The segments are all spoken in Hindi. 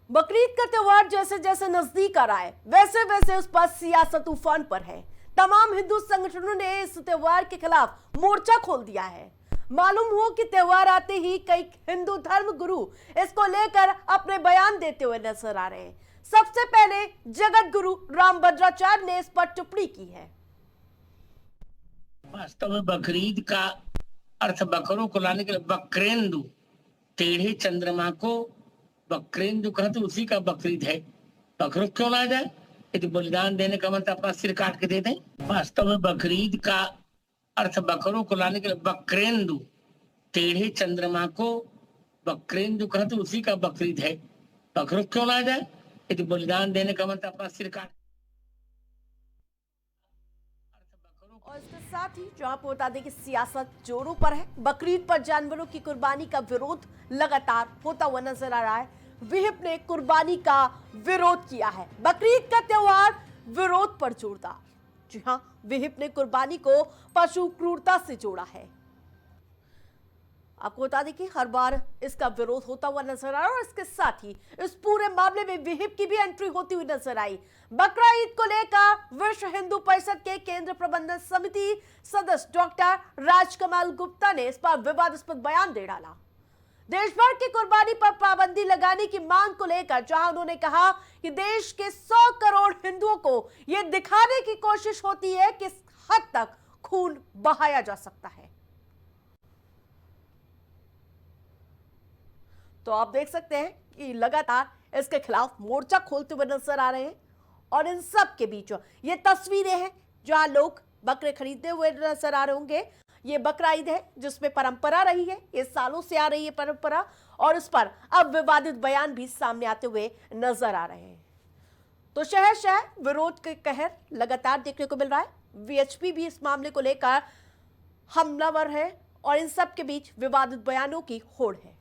बकरीद का त्योहार जैसे जैसे नजदीक आ रहा है वैसे वैसे उस पर सियासत उफान पर है। तमाम हिंदू संगठनों ने इस त्योहार के खिलाफ मोर्चा खोल दिया है। मालूम हो कि त्योहार आते ही कई हिंदू धर्म गुरु इसको लेकर अपने बयान देते हुए नजर आ रहे हैं। सबसे पहले जगत गुरु रामभद्राचार्य ने इस पर टिप्पणी की है। वास्तव में बकरीद का अर्थ बकरों को लाने के लिए बकरेंदु, टेढ़े चंद्रमा को बकरेंदु कहते उसी का बकरीद है। बकरों क्यों ना जाए? यदि बलिदान देने का मतलब अपना सिर काट के दे दें। वास्तव में बकरीद का अर्थ बकरों को लाने के लिए बकरेंदु, टेढ़े चंद्रमा को बकरेंदु कहते उसी का बकरीद है। बकरों क्यों ना जाए? यदि बलिदान देने का मतलब अपना सिर काट। और इसके साथ ही जो आपको बता दें कि सियासत जोरों पर है। बकरीद पर जानवरों की कुर्बानी का विरोध लगातार होता हुआ नजर आ रहा है। विहिप ने कुर्बानी का विरोध किया है। बकरीद का त्योहार विरोध पर जोरदार। जी हां, विहिप ने कुर्बानी को पशु क्रूरता से जोड़ा है। आपको बता दें कि हर बार इसका विरोध होता हुआ नजर आ रहा है और इसके साथ ही इस पूरे मामले में विहिप की भी एंट्री होती हुई नजर आई। बकरा ईद को लेकर विश्व हिंदू परिषद के केंद्र प्रबंधन समिति सदस्य डॉक्टर राजकमल गुप्ता ने इस पर विवादास्पद बयान दे डाला। देश भर की कुर्बानी पर पाबंदी लगाने की मांग को लेकर जहां उन्होंने कहा कि देश के 100 करोड़ हिंदुओं को यह दिखाने की कोशिश होती है किस हद तक खून बहाया जा सकता है। तो आप देख सकते हैं कि लगातार इसके खिलाफ मोर्चा खोलते हुए नजर आ रहे हैं। और इन सब के बीच ये तस्वीरें हैं जहां लोग बकरे खरीदते हुए नजर आ रहे होंगे। ये बकरा ईद है जिसमें परंपरा रही है, ये सालों से आ रही है परंपरा, और इस पर अब विवादित बयान भी सामने आते हुए नजर आ रहे हैं। तो शहर शहर विरोध के कहर लगातार देखने को मिल रहा है। वीएचपी भी इस मामले को लेकर हमलावर है और इन सब के बीच विवादित बयानों की होड़ है।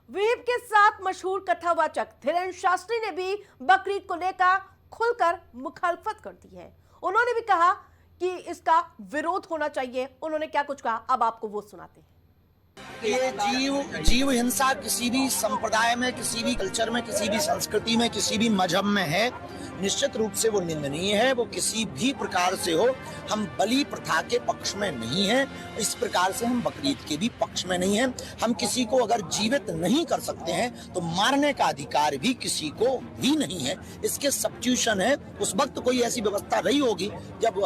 विहिप के साथ मशहूर कथावाचक धीरेन्द्र शास्त्री ने भी बकरीद को लेकर खुलकर मुखालफत कर दी है। उन्होंने भी कहा कि इसका विरोध होना चाहिए। उन्होंने क्या कुछ कहा, अब आपको वो सुनाते हैं। ये जीव हिंसा किसी भी संप्रदाय में, किसी भी कल्चर में, किसी भी संस्कृति में, किसी भी मजहब में है, निश्चित रूप से वो निंदनीय है। वो किसी भी प्रकार से हो, हम बलि प्रथा के पक्ष में नहीं हैं। इस प्रकार से हम बकरीद के भी पक्ष में नहीं हैं। हम किसी को अगर जीवित नहीं कर सकते हैं तो मारने का अधिकार भी किसी को भी नहीं है। इसके सब्स्टिट्यूशन है। उस वक्त कोई ऐसी व्यवस्था रही होगी जब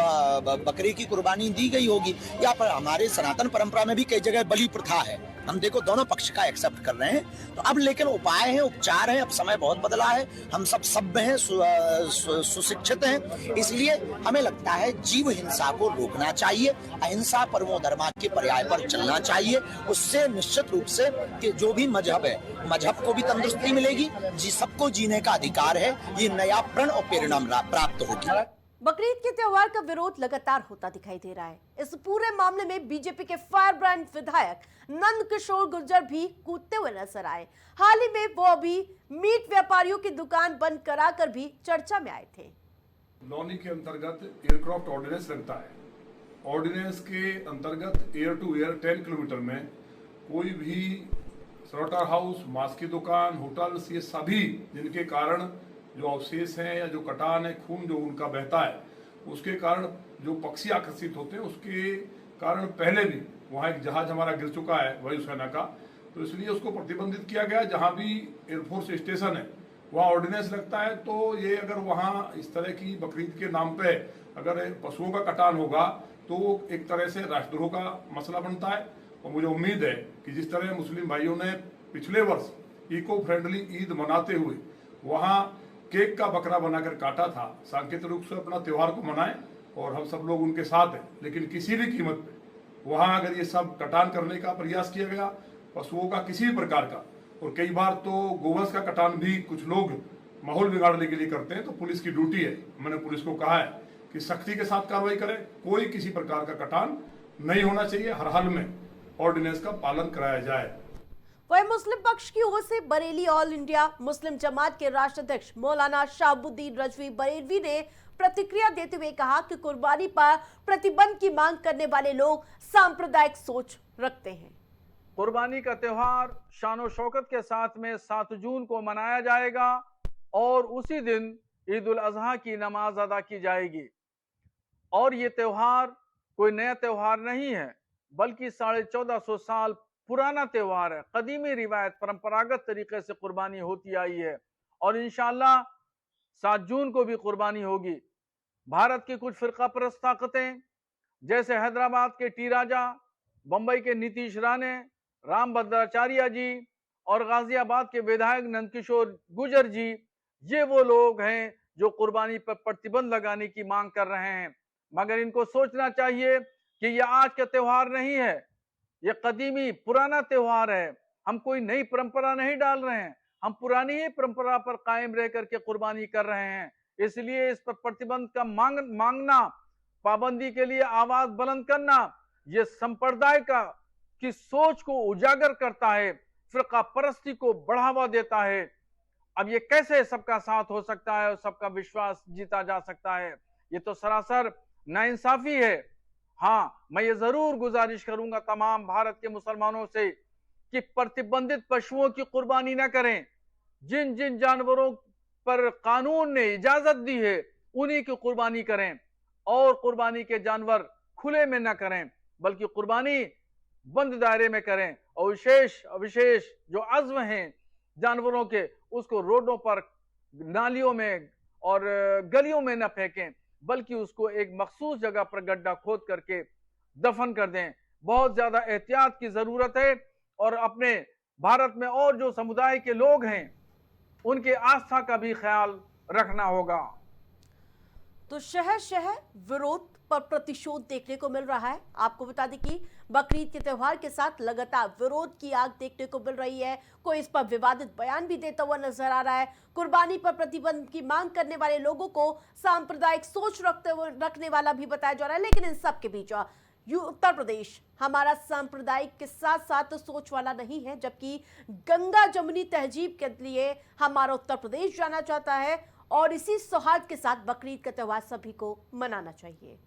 बकरे की कुर्बानी दी गई होगी, या पर हमारे सनातन परंपरा में भी कई जगह बलि प्रथा है। हम देखो दोनों पक्ष का एक्सेप्ट कर रहे हैं। तो अब लेकिन उपाय है, उपचार है। अब समय बहुत बदला है, हम सब सभ्य हैं, सुशिक्षित हैं। इसलिए हमें लगता है जीव हिंसा को रोकना चाहिए, अहिंसा परमो धर्मा के पर्याय पर चलना चाहिए। उससे निश्चित रूप से कि जो भी मजहब है, मजहब को भी तंदुरुस्ती मिलेगी, सबको जीने का अधिकार है। ये नया प्रण और प्रेरणा प्राप्त होगी। बकरीद के त्योहार का विरोध लगातार होता दिखाई दे रहा है। इस पूरे मामले में बीजेपी के फायर ब्रांड विधायक नंद किशोर गुर्जर भी कूदते हुए नजर आए। हाल ही में वो अभी मीट व्यापारियों की दुकान बंद कराकर भी चर्चा में आए थे। लॉनी के अंतर्गत एयरक्राफ्ट ऑर्डिनेंस लगता है। ऑर्डिनेंस के अंतर्गत एयर टू एयर 10 किलोमीटर में कोई भी स्लॉटर हाउस, मांस की दुकान, होटल्स, ये सभी जिनके कारण जो अवशेष हैं या जो कटान है, खून जो उनका बहता है, उसके कारण जो पक्षी आकर्षित होते हैं, उसके कारण पहले भी वहाँ एक जहाज हमारा गिर चुका है वायुसेना का। तो इसलिए उसको प्रतिबंधित किया गया। जहाँ भी एयरफोर्स स्टेशन है वहाँ ऑर्डिनेंस लगता है। तो ये अगर वहाँ इस तरह की बकरीद के नाम पे अगर पशुओं का कटान होगा तो एक तरह से राष्ट्रद्रोह का मसला बनता है। और मुझे उम्मीद है कि जिस तरह मुस्लिम भाइयों ने पिछले वर्ष इको फ्रेंडली ईद मनाते हुए वहाँ केक का बकरा बनाकर काटा था, सांकेतिक रूप से अपना त्योहार को मनाएं और हम सब लोग उनके साथ हैं। लेकिन किसी भी कीमत पे वहाँ अगर ये सब कटान करने का प्रयास किया गया, पशुओं का किसी भी प्रकार का, और कई बार तो गोवंश का कटान भी कुछ लोग माहौल बिगाड़ने के लिए करते हैं, तो पुलिस की ड्यूटी है, मैंने पुलिस को कहा है कि सख्ती के साथ कार्रवाई करें। कोई किसी प्रकार का कटान नहीं होना चाहिए। हर हाल में ऑर्डिनेंस का पालन कराया जाए। वही मुस्लिम पक्ष की ओर से बरेली ऑल इंडिया मुस्लिम जमात के राष्ट्राध्यक्ष मौलाना शाहबुद्दीन रजवी बरेलवी ने प्रतिक्रिया देते हुए कहा कि कुर्बानी पर प्रतिबंध की मांग करने वाले लोग सांप्रदायिक सोच रखते हैं। कुर्बानी का त्यौहार शान शौकत के साथ में 7 जून को मनाया जाएगा और उसी दिन ईद उल अजहा की नमाज अदा की जाएगी। और ये त्यौहार कोई नया त्यौहार नहीं है, बल्कि 1450 साल पुराना त्यौहार है। कदीमी रिवायत परंपरागत तरीके से कुर्बानी होती आई है और इंशाअल्लाह 7 जून को भी कुर्बानी होगी। भारत की कुछ फिरका परस्त ताकतें जैसे हैदराबाद के टी राजा, बंबई के नीतीश राणे, राम भद्राचार्य जी और गाजियाबाद के विधायक नंदकिशोर गुर्जर जी, ये वो लोग हैं जो कुर्बानी पर प्रतिबंध लगाने की मांग कर रहे हैं। मगर इनको सोचना चाहिए कि यह आज का त्यौहार नहीं है, यह कदीमी पुराना त्यौहार है। हम कोई नई परंपरा नहीं डाल रहे हैं, हम पुरानी ही परंपरा पर कायम रह करके कुर्बानी कर रहे हैं। इसलिए इस पर प्रतिबंध का मांगना, पाबंदी के लिए आवाज बुलंद करना, यह संप्रदाय की सोच को उजागर करता है, फिरका परस्ती को बढ़ावा देता है। अब ये कैसे सबका साथ हो सकता है और सबका विश्वास जीता जा सकता है? ये तो सरासर नाइंसाफी है। हाँ, मैं ये जरूर गुजारिश करूंगा तमाम भारत के मुसलमानों से कि प्रतिबंधित पशुओं की कुर्बानी न करें। जिन जिन जानवरों पर कानून ने इजाजत दी है उन्हीं की कुर्बानी करें और कुर्बानी के जानवर खुले में न करें, बल्कि कुर्बानी बंद दायरे में करें और विशेष जो अज़्म हैं जानवरों के, उसको रोडों पर, नालियों में और गलियों में न फेंकें, बल्कि उसको एक मखसूस जगह पर गड्ढा खोद करके दफन कर दें। बहुत ज्यादा एहतियात की जरूरत है और अपने भारत में और जो समुदाय के लोग हैं उनके आस्था का भी ख्याल रखना होगा। तो शहर शहर विरोध पर प्रतिशोध देखने को मिल रहा है। आपको बता दें कि बकरीद के त्यौहार के साथ लगातार विरोध की आग देखने को मिल रही है। कोई इस पर विवादित बयान भी देता हुआ नजर आ रहा है। कुर्बानी पर प्रतिबंध की मांग करने वाले लोगों को सांप्रदायिक सोच रखने वाला भी बताया जा रहा है। लेकिन इन सब के बीच उत्तर प्रदेश हमारा सांप्रदायिक के साथ साथ सोच वाला नहीं है, जबकि गंगा जमुनी तहजीब के लिए हमारा उत्तर प्रदेश जाना चाहता है और इसी सौहार्द के साथ बकरीद का त्यौहार सभी को मनाना चाहिए।